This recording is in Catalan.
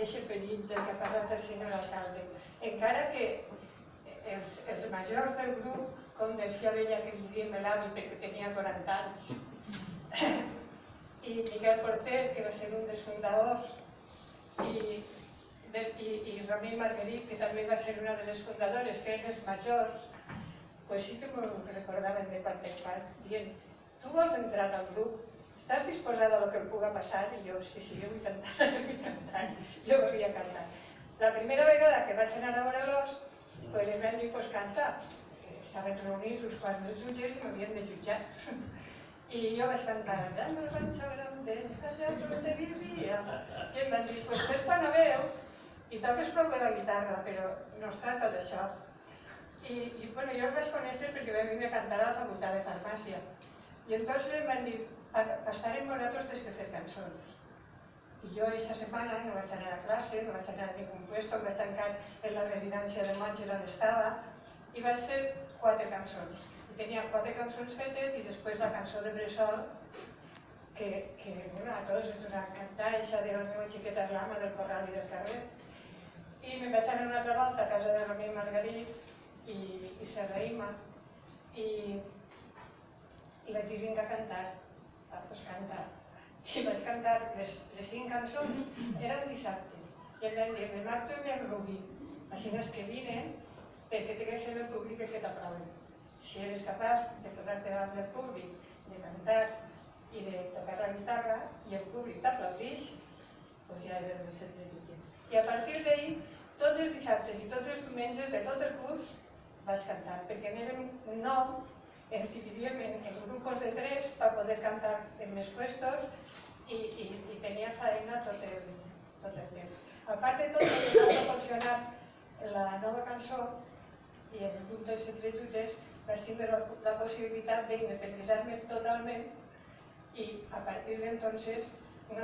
aquest perill del que ha parlat el senyor alcalde. Encara que els majors del grup, com decía Bella que li diem l'avi perquè tenia 40 anys, i Miquel Porter, que va ser un dels fundadors, i Ramil Marguerite, que també va ser una de les fundadores, que eren els majors, pues sí que m'ho recordaven de quan en part, dient, tu vols entrar al grup? Estàs disposada a lo que em puga passar? I jo, sí, jo vull cantar, jo volia cantar. La primera vegada que vaig anar a veure l'os, pues em van dir, pues canta. Estaven reunits uns quants dels jutges i m'havien de jutjar. I jo vaig cantar, allà en el ranxo grande, allà donde vivia. I em van dir, pues fes Panaveu i toques prou bé la guitarra, però no es tracta d'això. I jo el vaig conèixer perquè vam venir a cantar a la facultat de farmàcia. I entonces em van dir, estarem nosaltres tens que fer cançons. I jo aquesta setmana no vaig anar a classe, no vaig anar a ningú puesto, em vaig tancar en la residència de monges on estava i vaig fer 4 cançons. I tenia 4 cançons fetes i després la cançó de Bressol, que a tots ens va cantar, aquesta de la meva xiqueta és l'ama del corral i del carrer. I me'n vaig anar una altra volta a casa de Ramil Margarit i Serraïma i vaig dir vinga a cantar, doncs cantar. I vaig cantar les 5 cançons, eren dissabte, i em van dir, el Marto i el Rubí, així és que vinen perquè té que ser el públic el que t'aplaudi. Si eres capaç de tornar-te davant del públic, de cantar i de tocar la guitarra, i el públic t'aplaudix, doncs ja eres dels 16 jutges. I a partir d'ahir, tots els dissabtes i tots els diumenges de tot el curs vaig cantar, perquè n'érem 9, ens dividíem en grupos de 3 per poder cantar en més puestos i tenia feina tot el temps. A part de tot, el que va proporcionar la nova cançó i el grup dels 16 jutges vaig tindre la possibilitat d'independitzar-me totalment i a partir d'entonces